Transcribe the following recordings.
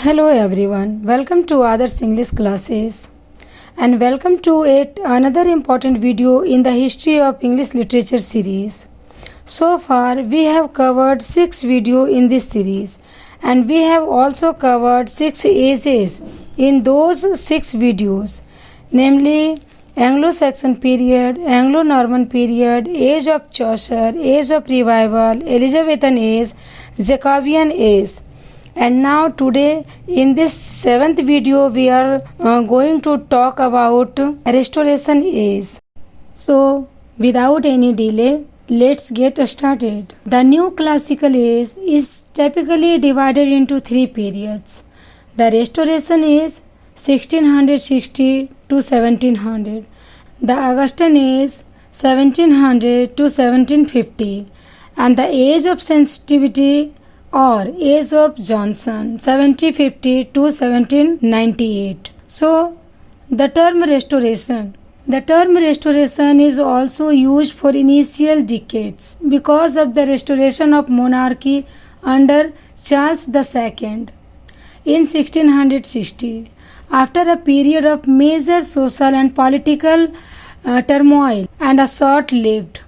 Hello everyone, welcome to Others English classes and welcome to another important video in the History of English Literature series. So far we have covered 6 videos in this series and we have also covered 6 ages in those 6 videos, namely Anglo-Saxon period, Anglo-Norman period, Age of Chaucer, Age of Revival, Elizabethan age, Jacobean age. And now today in this 7th video we are going to talk about Restoration age. So without any delay, let's get started. The new classical age is typically divided into 3 periods. The Restoration age 1660 to 1700, the Augustan age 1700 to 1750, and the Age of Sensitivity or Age of Johnson 1750 to 1798. So the term restoration is also used for initial decades because of the restoration of monarchy under Charles II in 1660 after a period of major social and political turmoil and a short-lived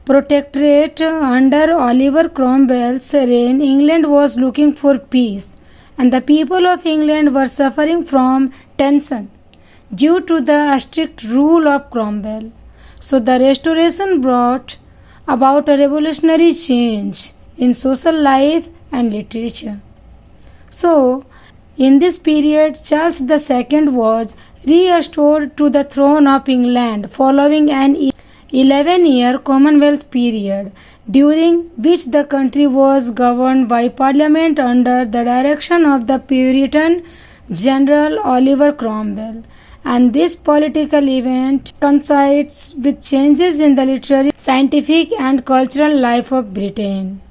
protectorate under Oliver Cromwell's reign. England was looking for peace and the people of England were suffering from tension due to the strict rule of Cromwell. So the Restoration brought about a revolutionary change in social life and literature. So in this period, Charles II was restored to the throne of England following an 11-year Commonwealth period, during which the country was governed by Parliament under the direction of the Puritan General Oliver Cromwell. And this political event coincides with changes in the literary, scientific and cultural life of Britain.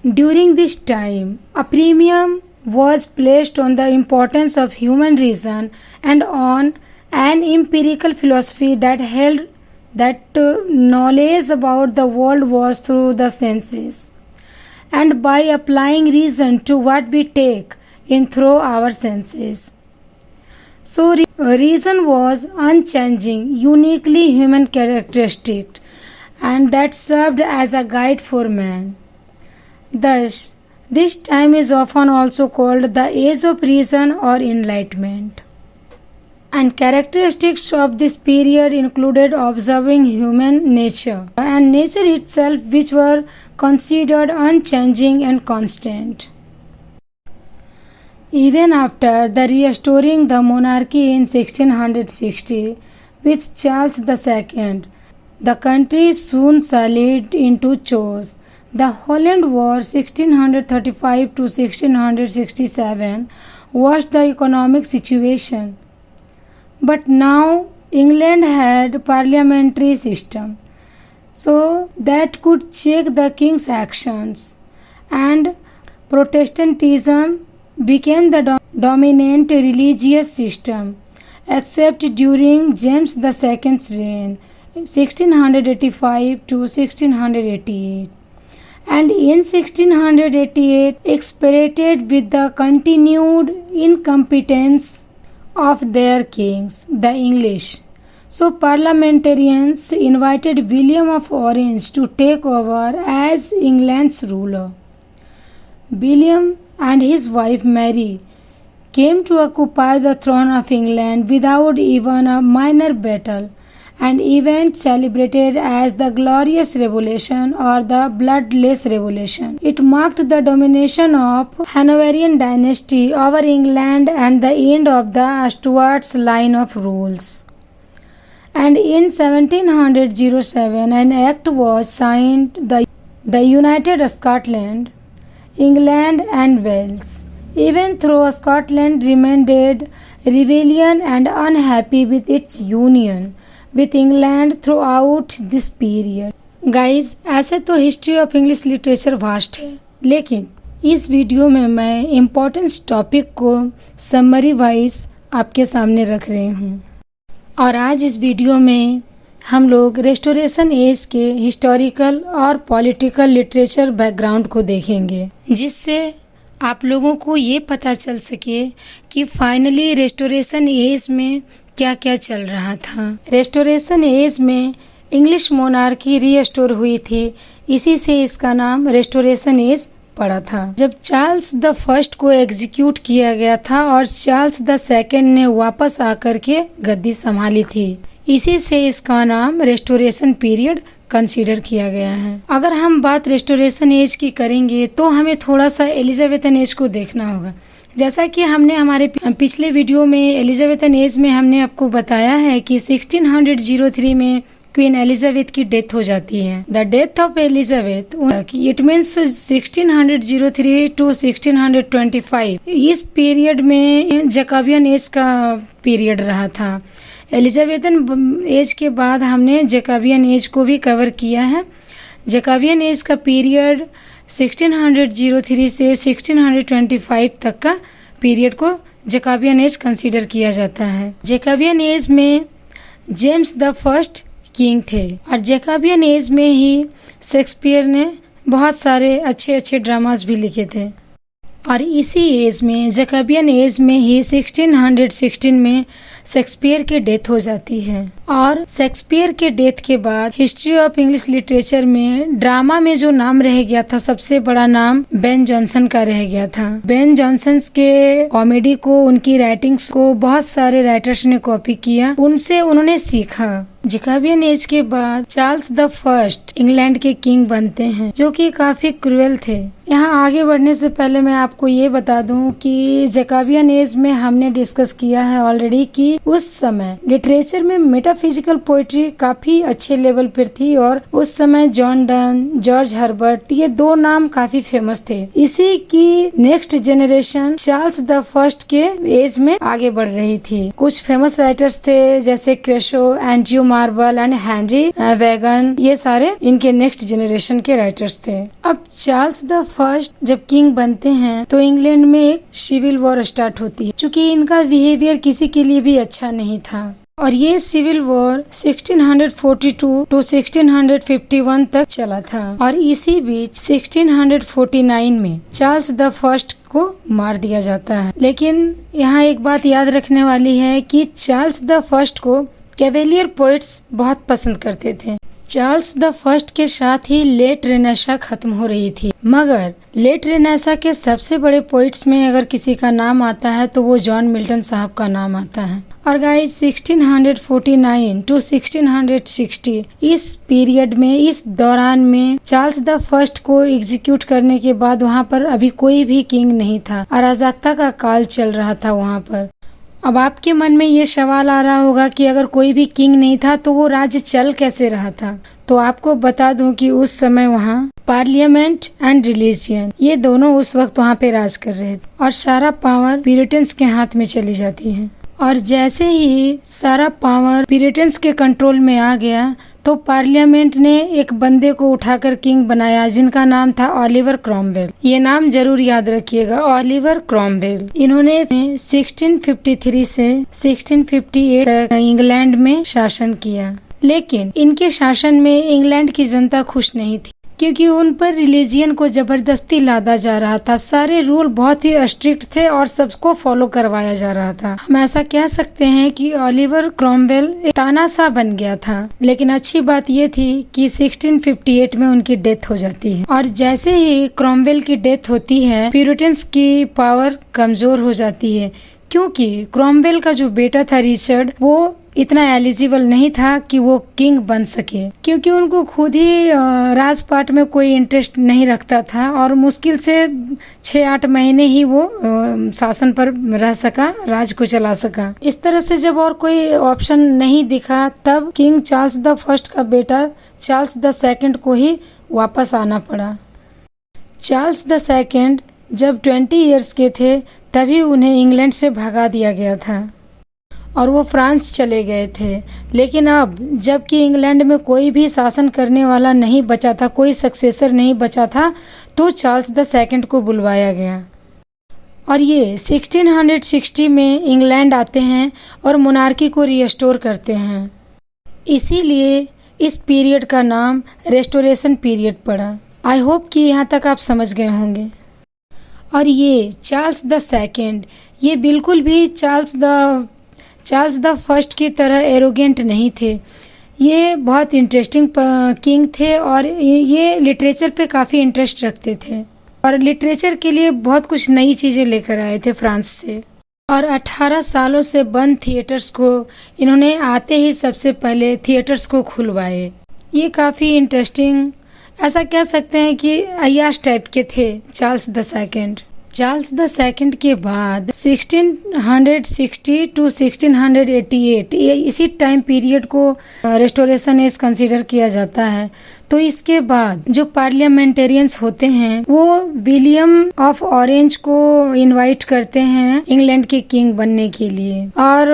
During this time, a premium was placed on the importance of human reason and on an empirical philosophy that held that knowledge about the world was through the senses, and by applying reason to what we take in through our senses. So reason was unchanging, uniquely human characteristic, and that served as a guide for man. Thus, this time is often also called the Age of Reason or Enlightenment. And characteristics of this period included observing human nature and nature itself, which were considered unchanging and constant. Even after the restoring the monarchy in 1660 with Charles II, the country soon sailed into chaos. The Holland War 1635 to 1667 was the economic situation. But now England had parliamentary system, so that could check the king's actions, and Protestantism became the dominant religious system, except during James II's reign 1685 to 1688. And in 1688 exasperated with the continued incompetence of their kings, the English. So parliamentarians invited William of Orange to take over as England's ruler. William and his wife Mary came to occupy the throne of England without even a minor battle, an event celebrated as the Glorious Revolution or the Bloodless Revolution. It marked the domination of Hanoverian dynasty over England and the end of the Stuarts' line of rules. And in 1707 an act was signed, the United Scotland, England and Wales. Even though Scotland remained rebellion and unhappy with its union with England throughout this period. Guys, ऐसे तो history of English literature vast है, लेकिन इस video में मैं importance topic को summary wise आपके सामने रख रही हूँ। और आज इस वीडियो में हम लोग रेस्टोरेशन एज के हिस्टोरिकल और पॉलिटिकल लिटरेचर बैकग्राउंड को देखेंगे, जिससे आप लोगों को ये पता चल सके कि फाइनली रेस्टोरेशन एज में क्या क्या चल रहा था। रेस्टोरेशन एज में इंग्लिश मोनार्की रीस्टोर हुई थी, इसी से इसका नाम रेस्टोरेशन एज पड़ा था। जब चार्ल्स द फर्स्ट को एग्जीक्यूट किया गया था और चार्ल्स द सेकंड ने वापस आकर के गद्दी संभाली थी, इसी से इसका नाम रेस्टोरेशन पीरियड कंसीडर किया गया है। अगर हम बात रेस्टोरेशन एज की करेंगे तो हमें थोड़ा सा एलिजाबेथन एज को देखना होगा। जैसा कि हमने हमारे पिछले वीडियो में एलिजाबेथन एज में हमने आपको बताया है कि 1603 में क्वीन एलिजाबेथ की डेथ हो जाती है। The death of Elizabeth it means 1603 to 1625। इस पीरियड में जैकबियन एज का पीरियड रहा था। एलिजाबेथन एज के बाद हमने जैकबियन एज को भी कवर किया है। जैकबियन एज का पीरियड 1603 से 1625 तक का पीरियड को जैकबियन एज कंसीडर किया जाता है। जैकबियन एज में जेम्स द फर्स्ट किंग थे और जैकबियन एज में ही शेक्सपियर ने बहुत सारे अच्छे अच्छे ड्रामास भी लिखे थे। और इसी एज में जैकबियन एज में ही 1616 में शेक्सपियर की डेथ हो जाती है। और शेक्सपियर के डेथ के बाद हिस्ट्री ऑफ इंग्लिश लिटरेचर में ड्रामा में जो नाम रह गया था, सबसे बड़ा नाम बेन जॉनसन का रह गया था। बेन जॉनसन के कॉमेडी को, उनकी राइटिंग्स को बहुत सारे राइटर्स ने कॉपी किया, उनसे उन्होंने सीखा। जैकबियन एज के बाद चार्ल्स द फर्स्ट इंग्लैंड के किंग बनते हैं, जो कि काफी क्रूएल थे। यहाँ आगे बढ़ने से पहले मैं आपको ये बता दूं कि जैकबियन एज में हमने डिस्कस किया है ऑलरेडी कि उस समय लिटरेचर में मेटाफिजिकल पोएट्री काफी अच्छे लेवल पर थी और उस समय जॉन डन, जॉर्ज हर्बर्ट, ये दो नाम काफी फेमस थे। इसी की next generation Charles the first के एज में आगे बढ़ रही थी। कुछ फेमस राइटर्स थे जैसे Crashaw, Andrew Marvell and Henry Vaughan, ये सारे इनके नेक्स्ट जनरेशन के राइटर्स थे। अब चार्ल्स द फर्स्ट जब किंग बनते हैं तो इंग्लैंड में एक सिविल वॉर स्टार्ट होती है, क्योंकि इनका बिहेवियर किसी के लिए भी अच्छा नहीं था। और ये सिविल वॉर 1642 टू 1651 तक चला था। और इसी बीच 1649 में चार्ल्स द फर्स्ट को मार दिया जाता है। लेकिन यहाँ एक बात याद रखने वाली है कि चार्ल्स द फर्स्ट को कैवेलियर पोइट्स बहुत पसंद करते थे। चार्ल्स द फर्स्ट के साथ ही लेट रेनेसा खत्म हो रही थी, मगर लेट रेनेसा के सबसे बड़े पोइट्स में अगर किसी का नाम आता है तो वो जॉन मिल्टन साहब का नाम आता है। और गाइस 1649 टू 1660 इस पीरियड में, इस दौरान में चार्ल्स द फर्स्ट को एग्जीक्यूट करने के बाद वहाँ पर अभी कोई भी किंग नहीं था, अराजकता का काल चल रहा था वहाँ पर। अब आपके मन में ये सवाल आ रहा होगा कि अगर कोई भी किंग नहीं था तो वो राज्य चल कैसे रहा था। तो आपको बता दूं कि उस समय वहाँ पार्लियामेंट एंड रिलीजियन, ये दोनों उस वक्त वहाँ पे राज कर रहे थे और सारा पावर प्यूरिटन्स के हाथ में चली जाती है। और जैसे ही सारा पावर प्यूरिटन्स के कंट्रोल में आ गया तो पार्लियामेंट ने एक बंदे को उठाकर किंग बनाया, जिनका नाम था ओलिवर क्रॉमवेल। ये नाम जरूर याद रखिएगा, ओलिवर क्रॉमवेल। इन्होंने 1653 से 1658 तक इंग्लैंड में शासन किया। लेकिन इनके शासन में इंग्लैंड की जनता खुश नहीं थी, क्योंकि उन पर रिलीजियन को जबरदस्ती लादा जा रहा था। सारे रूल बहुत ही स्ट्रिक्ट थे और सबको फॉलो करवाया जा रहा था। हम ऐसा कह सकते हैं कि ओलिवर क्रॉमवेल एक तानाशाह बन गया था। लेकिन अच्छी बात ये थी कि 1658 में उनकी डेथ हो जाती है। और जैसे ही क्रॉमवेल की डेथ होती है, प्यूरिटन्स की पावर कमजोर हो जाती है, क्योंकि क्रॉमवेल का जो बेटा था रिचर्ड, वो इतना एलिजिबल नहीं था कि वो किंग बन सके, क्योंकि उनको खुद ही राजपाट में कोई इंटरेस्ट नहीं रखता था और मुश्किल से 6-8 महीने ही वो शासन पर रह सका, राज को चला सका। इस तरह से जब और कोई ऑप्शन नहीं दिखा, तब किंग चार्ल्स द फर्स्ट का बेटा चार्ल्स द सेकंड को ही वापस आना पड़ा। चार्ल्स द सेकंड जब 20 इयर्स के थे तभी उन्हें इंग्लैंड से भगा दिया गया था और वो फ्रांस चले गए थे। लेकिन अब जबकि इंग्लैंड में कोई भी शासन करने वाला नहीं बचा था, कोई सक्सेसर नहीं बचा था, तो चार्ल्स द सेकंड को बुलवाया गया और ये 1660 में इंग्लैंड आते हैं और मोनार्की को रिस्टोर करते हैं। इसीलिए इस पीरियड का नाम रेस्टोरेशन पीरियड पड़ा। आई होप कि यहाँ तक आप समझ गए होंगे। और ये चार्ल्स द सेकंड, ये बिल्कुल भी चार्ल्स द फर्स्ट की तरह एरोगेंट नहीं थे। ये बहुत इंटरेस्टिंग किंग थे और ये लिटरेचर पे काफ़ी इंटरेस्ट रखते थे और लिटरेचर के लिए बहुत कुछ नई चीज़ें लेकर आए थे फ्रांस से। और 18 सालों से बंद थिएटर्स को इन्होंने आते ही सबसे पहले थिएटर्स को खुलवाए। ये काफ़ी इंटरेस्टिंग, ऐसा कह सकते हैं कि अय्याश टाइप के थे Charles the second. Charles the second के बाद 1660 टू 1688 ये इसी टाइम पीरियड को रेस्टोरेशन एज कंसीडर किया जाता है। तो इसके बाद जो पार्लियामेंटेरियंस होते हैं वो विलियम ऑफ ऑरेंज को इनवाइट करते हैं इंग्लैंड के किंग बनने के लिए और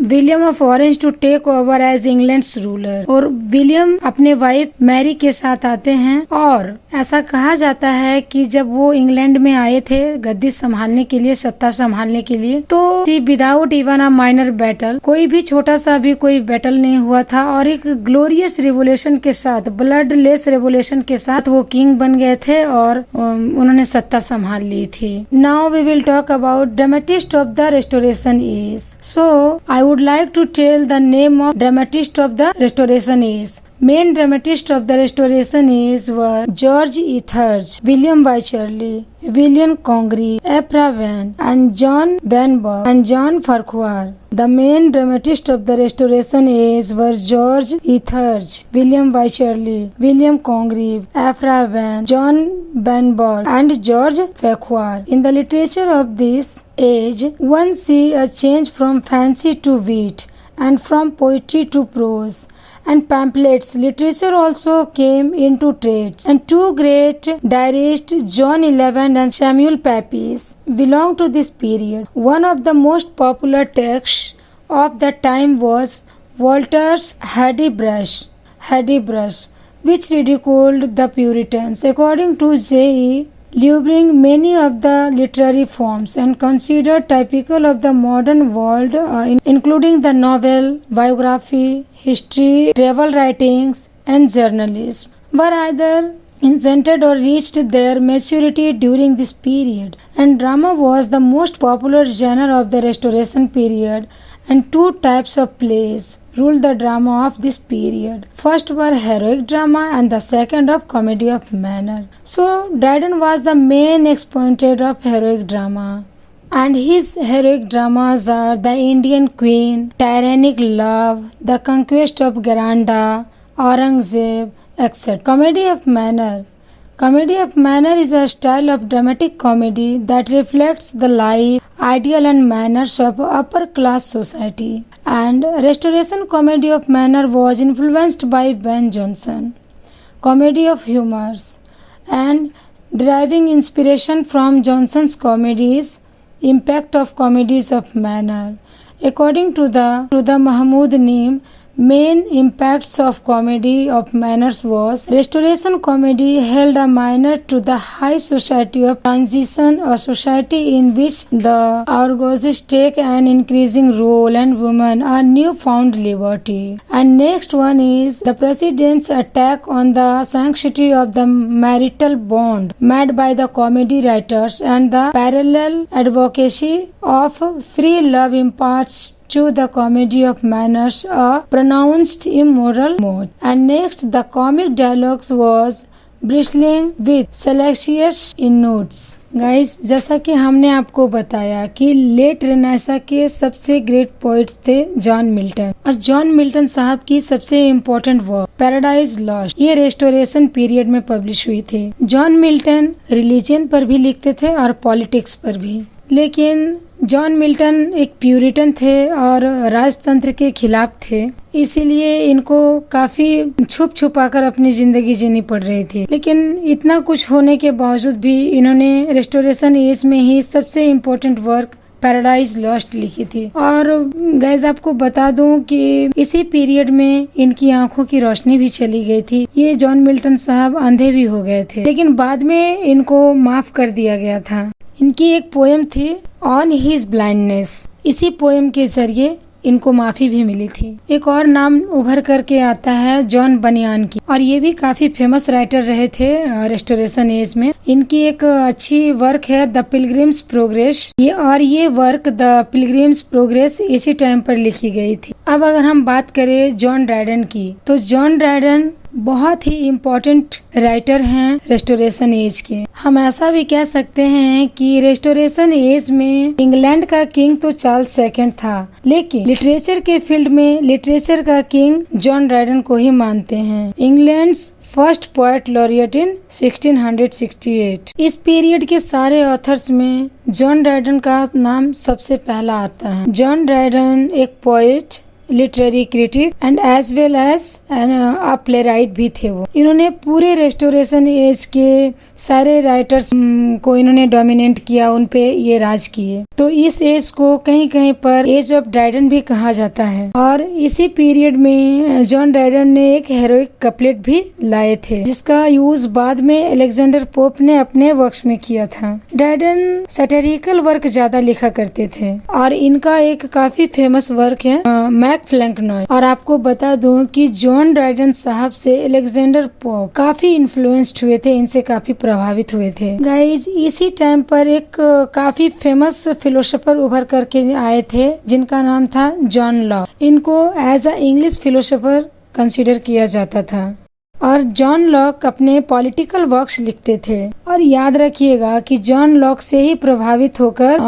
William of Orange to take over as England's ruler. और विलियम अपने वाइफ मैरी के साथ आते हैं और ऐसा कहा जाता है कि जब वो इंग्लैंड में आए थे गद्दी संभालने के लिए, सत्ता संभालने के लिए, तो without even a minor battle, कोई भी छोटा सा भी कोई बैटल नहीं हुआ था और एक ग्लोरियस रिवोल्यूशन के साथ, ब्लड लेस रेवोल्यूशन के साथ वो किंग बन गए थे और उन्होंने सत्ता संभाल ली थी। Now we will talk about dramatist of the restoration age. So I would like to tell the name of dramatist of the restoration age. Main dramatists of the Restoration age were George Ethers, William Wycherley, William Congreve, Ephra Vaughan, and John Benbow and John Farquhar. The main dramatists of the Restoration age were George Ethers, William Wycherley, William Congreve, Ephra Vaughan, John Benbow, and George Farquhar. In the literature of this age, one sees a change from fancy to wit and from poetry to prose. And pamphlets literature also came into trades, and two great diarists, John Eleven and Samuel Pepys, belong to this period. One of the most popular texts of the time was Walter's Hudibras, which ridiculed the Puritans. According to J.E. Lubring, many of the literary forms and considered typical of the modern world, including the novel, biography, history, travel writings, and journalism, were either invented or reached their maturity during this period. And drama was the most popular genre of the Restoration period, and two types of plays ruled the drama of this period. First were heroic drama and the second of comedy of manner. So Dryden was the main exponent of heroic drama, and his heroic dramas are The Indian Queen, Tyrannic Love, The Conquest of Garanda, Aurangzeb, etc. Comedy of manner is a style of dramatic comedy that reflects the life, ideal and manners of upper class society. And Restoration comedy of manner was influenced by Ben Jonson. Comedy of humors, and deriving inspiration from Jonson's comedies, impact of comedies of manner. According to the Mahmood Neem, main impacts of comedy of manners was Restoration comedy held a manner to the high society of transition, a society in which the bourgeoisie take an increasing role and women a newfound liberty. And next one is the president's attack on the sanctity of the marital bond made by the comedy writers, and the parallel advocacy of free love imparts to the comedy of manners a pronounced immoral mode. And next, the comic dialogues was bristling with salacious innuendos. Guys, जैसा कि हमने आपको बताया कि late renaissance के सबसे great poets थे John Milton, और जॉन मिल्टन साहब की सबसे इम्पोर्टेंट वर्क पैराडाइज लॉस्ट ये रेस्टोरेशन पीरियड में पब्लिश हुई थी। जॉन मिल्टन रिलीजन पर भी लिखते थे और पॉलिटिक्स पर भी, लेकिन जॉन मिल्टन एक प्यूरिटन थे और राजतंत्र के खिलाफ थे, इसीलिए इनको काफी छुप छुपा कर अपनी जिंदगी जीनी पड़ रही थी। लेकिन इतना कुछ होने के बावजूद भी इन्होंने रेस्टोरेशन एज में ही सबसे इम्पोर्टेंट वर्क पैराडाइज लॉस्ट लिखी थी। और गाइस, आपको बता दूं कि इसी पीरियड में इनकी आंखों की रोशनी भी चली गई थी। ये जॉन मिल्टन साहब अंधे भी हो गए थे, लेकिन बाद में इनको माफ कर दिया गया था। इनकी एक पोएम थी ऑन हिज ब्लाइंडनेस। इसी पोएम के जरिए इनको माफी भी मिली थी। एक और नाम उभर करके आता है जॉन बनियान की, और ये भी काफी फेमस राइटर रहे थे रेस्टोरेशन एज में। इनकी एक अच्छी वर्क है द पिलग्रिम्स प्रोग्रेस, ये वर्क द पिलग्रिम्स प्रोग्रेस इसी टाइम पर लिखी गई थी। अब अगर हम बात करें जॉन ड्रायडन की, तो जॉन ड्रायडन बहुत ही इम्पोर्टेंट राइटर हैं रेस्टोरेशन एज के। हम ऐसा भी कह सकते हैं कि रेस्टोरेशन एज में इंग्लैंड का किंग तो चार्ल्स सेकंड था, लेकिन लिटरेचर के फील्ड में लिटरेचर का किंग जॉन ड्रायडन को ही मानते हैं। इंग्लैंड्स फर्स्ट पोएट लॉरिएट इन 1668। इस पीरियड के सारे ऑथर्स में जॉन ड्रायडन का नाम सबसे पहला आता है। जॉन ड्रायडन एक poet, literary critic and as well as playwright भी थे वो। इन्होंने पूरे रेस्टोरेशन एज के सारे राइटर्स को इन्होंने डोमिनेट किया, उन पे ये राज किए। तो इस एज को कहीं कहीं पर एज ऑफ ड्रायडन भी कहा जाता है। और इसी पीरियड में जॉन ड्रायडन ने एक हेरोइक कपलेट भी लाए थे, जिसका यूज बाद में अलेक्जेंडर पोप ने अपने वर्क्स में किया था। ड्रायडन सैटिरिकल वर्क ज्यादा लिखा करते थे, और इनका एक काफी फेमस वर्क है मैक फ्लैंकनॉय। और आपको बता दूं कि जॉन ड्रायडन साहब से अलेक्जेंडर पोप काफी इन्फ्लुएंस्ड हुए थे, इनसे काफी प्रभावित हुए थे। गाइज, इसी टाइम पर एक काफी फेमस फिलोसोफर उभर करके आए थे, जिनका नाम था जॉन लॉक। इनको as a English philosopher consider किया जाता था, और जॉन लॉक अपने पॉलिटिकल वर्क्स लिखते थे। और याद रखिएगा कि जॉन लॉक से ही प्रभावित होकर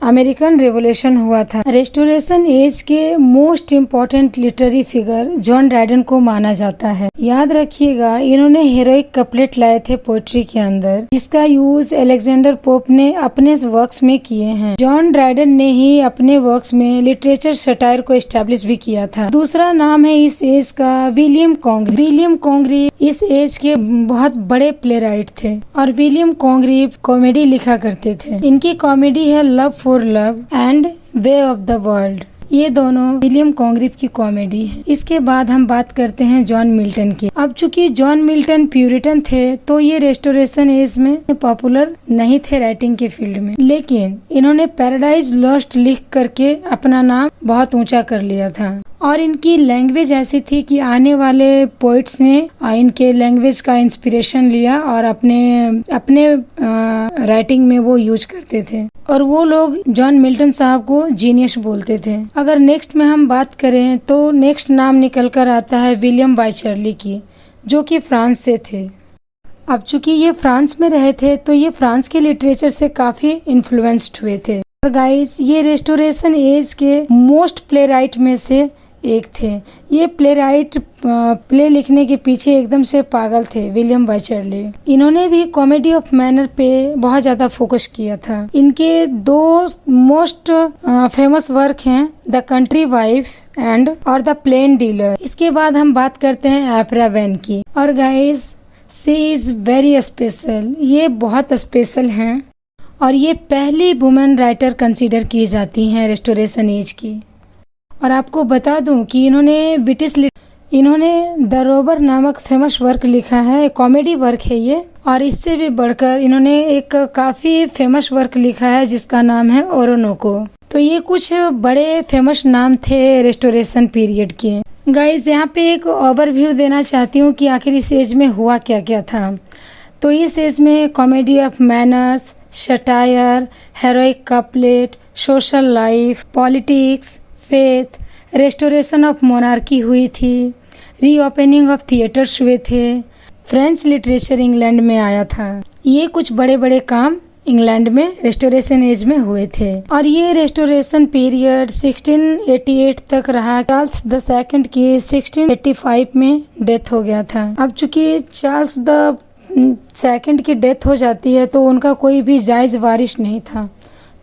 अमेरिकन रेवोल्यूशन हुआ था। रेस्टोरेशन एज के most important literary figure John Dryden को माना जाता है। याद रखिएगा, इन्होंने हेरोइक कपलेट लाए थे पोएट्री के अंदर, जिसका यूज अलेक्जेंडर पोप ने अपने वर्क्स में किए हैं। जॉन ड्रायडन ने ही अपने वर्क्स में लिटरेचर सटायर को एस्टेब्लिश भी किया था। दूसरा नाम है इस एज का विलियम कॉन्ग्रीव। इस एज के बहुत बड़े प्ले राइट थे, और विलियम कॉन्ग्रीव कॉमेडी लिखा करते थे। इनकी कॉमेडी है love for love and way of the world. ये दोनों विलियम कॉन्ग्रीव की कॉमेडी है। इसके बाद हम बात करते हैं जॉन मिल्टन की। अब चूंकि जॉन मिल्टन प्यूरिटन थे, तो ये रेस्टोरेशन एज में पॉपुलर नहीं थे राइटिंग के फील्ड में, लेकिन इन्होंने पैराडाइज लॉस्ट लिख करके अपना नाम बहुत ऊंचा कर लिया था। और इनकी लैंग्वेज ऐसी थी कि आने वाले पोइट्स ने इनके लैंग्वेज का इंस्पिरेशन लिया और अपने राइटिंग में वो यूज करते थे, और वो लोग जॉन मिल्टन साहब को जीनियस बोलते थे। अगर नेक्स्ट में हम बात करें, तो नेक्स्ट नाम निकल कर आता है विलियम बाइचर्ली की, जो कि फ्रांस से थे। अब चूंकि ये फ्रांस में रहे थे, तो ये फ्रांस के लिटरेचर से काफी इन्फ्लुएंस्ड हुए थे। और गाइस, ये रेस्टोरेशन एज के मोस्ट प्ले राइट में से एक थे। ये प्ले राइट प्ले लिखने के पीछे एकदम से पागल थे, विलियम बाइचर्ली। इन्होंने भी कॉमेडी ऑफ मैनर पे बहुत ज्यादा फोकस किया था। इनके दो मोस्ट फेमस वर्क हैं द कंट्री वाइफ और द प्लेन डीलर। इसके बाद हम बात करते हैं एपरा वैन की। और guys, she is very special. ये बहुत स्पेशल हैं, और ये पहली वुमेन राइटर कंसीडर की जाती हैं रेस्टोरेशन एज की। और आपको बता दूं कि इन्होंने द रोबर नामक फेमस वर्क लिखा है, कॉमेडी वर्क है ये। और इससे भी बढ़कर इन्होंने एक काफी फेमस वर्क लिखा है जिसका नाम है ओरोनोको। तो ये कुछ बड़े फेमस नाम थे रेस्टोरेशन पीरियड के। गाइस, यहाँ पे एक ओवरव्यू देना चाहती हूँ कि आखिर इस एज में हुआ क्या क्या था। तो इस एज में comedy of manners, satire, heroic couplet, social life, politics, faith, restoration of monarchy हुई थी, रीओपनिंग ऑफ थिएटर्स हुए थे, फ्रेंच लिटरेचर इंग्लैंड में आया था। ये कुछ बड़े बड़े काम इंग्लैंड में रेस्टोरेशन एज में हुए थे। और ये रेस्टोरेशन पीरियड 1688 तक रहा। चार्ल्स द सेकंड की 1685 में डेथ हो गया था। अब चूंकि चार्ल्स द सेकंड की डेथ हो जाती है, तो उनका कोई भी जायज वारिस नहीं था।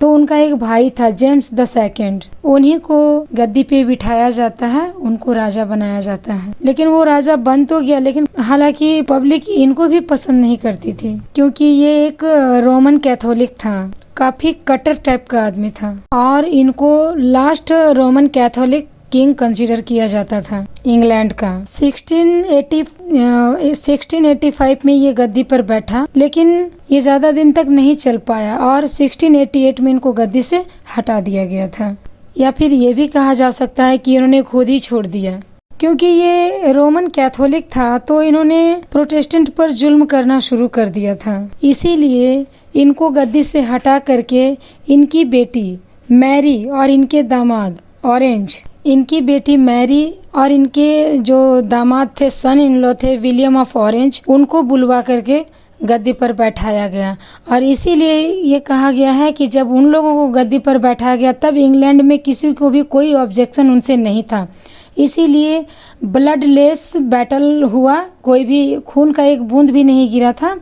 तो उनका एक भाई था जेम्स द सेकंड, उन्हीं को गद्दी पे बिठाया जाता है, उनको राजा बनाया जाता है। लेकिन वो राजा बन तो गया, लेकिन हालांकि पब्लिक इनको भी पसंद नहीं करती थी, क्योंकि ये एक रोमन कैथोलिक था, काफी कट्टर टाइप का आदमी था, और इनको last Roman Catholic king consider किया जाता था इंग्लैंड का। 1685 में ये गद्दी पर बैठा, लेकिन ये ज्यादा दिन तक नहीं चल पाया, और 1688 में इनको गद्दी से हटा दिया गया था। या फिर ये भी कहा जा सकता है कि इन्होंने खुद ही छोड़ दिया, क्योंकि ये रोमन कैथोलिक था तो इन्होंने प्रोटेस्टेंट पर जुल्म करना शुरू कर दिया था। इसीलिए इनको गद्दी से हटा करके इनकी बेटी मैरी और इनके दामाद ऑरेंज, इनकी बेटी मैरी और इनके जो दामाद थे, सन इन लॉ थे विलियम ऑफ ऑरेंज, उनको बुलवा करके गद्दी पर बैठाया गया। और इसीलिए ये कहा गया है कि जब उन लोगों को गद्दी पर बैठाया गया तब इंग्लैंड में किसी को भी कोई ऑब्जेक्शन उनसे नहीं था। इसीलिए ब्लडलेस बैटल हुआ, कोई भी खून का एक बूंद भी नहीं गिरा था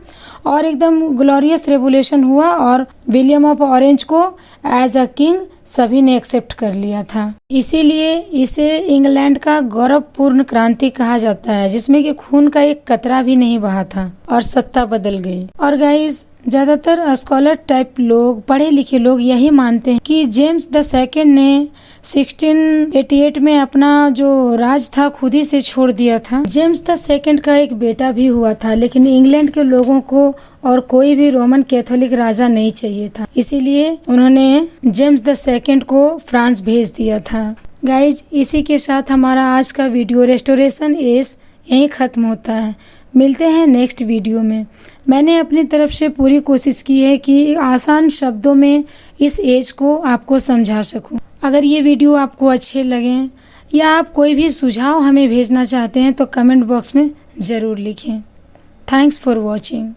और एकदम ग्लोरियस रेवोल्यूशन हुआ और विलियम ऑफ ऑरेंज को एज अ किंग सभी ने एक्सेप्ट कर लिया था। इसीलिए इसे इंग्लैंड का गौरवपूर्ण क्रांति कहा जाता है, जिसमें कि खून का एक कतरा भी नहीं बहा था और सत्ता बदल गई। और गाइस, ज्यादातर स्कॉलर टाइप लोग, पढ़े लिखे लोग यही मानते हैं कि जेम्स द सेकंड ने 1688 में अपना जो राज था खुद ही से छोड़ दिया था। जेम्स द सेकंड का एक बेटा भी हुआ था, लेकिन इंग्लैंड के लोगों को और कोई भी रोमन कैथोलिक राजा नहीं चाहिए था, इसीलिए उन्होंने जेम्स द सेकंड को फ्रांस भेज दिया था। गाइज, इसी के साथ हमारा आज का वीडियो रेस्टोरेशन एज यहीं खत्म होता है। मिलते हैं नेक्स्ट वीडियो में। मैंने अपनी तरफ से पूरी कोशिश की है कि आसान शब्दों में इस एज को आपको समझा सकूं। अगर ये वीडियो आपको अच्छे लगें या आप कोई भी सुझाव हमें भेजना चाहते हैं तो कमेंट बॉक्स में ज़रूर लिखें। Thanks for watching.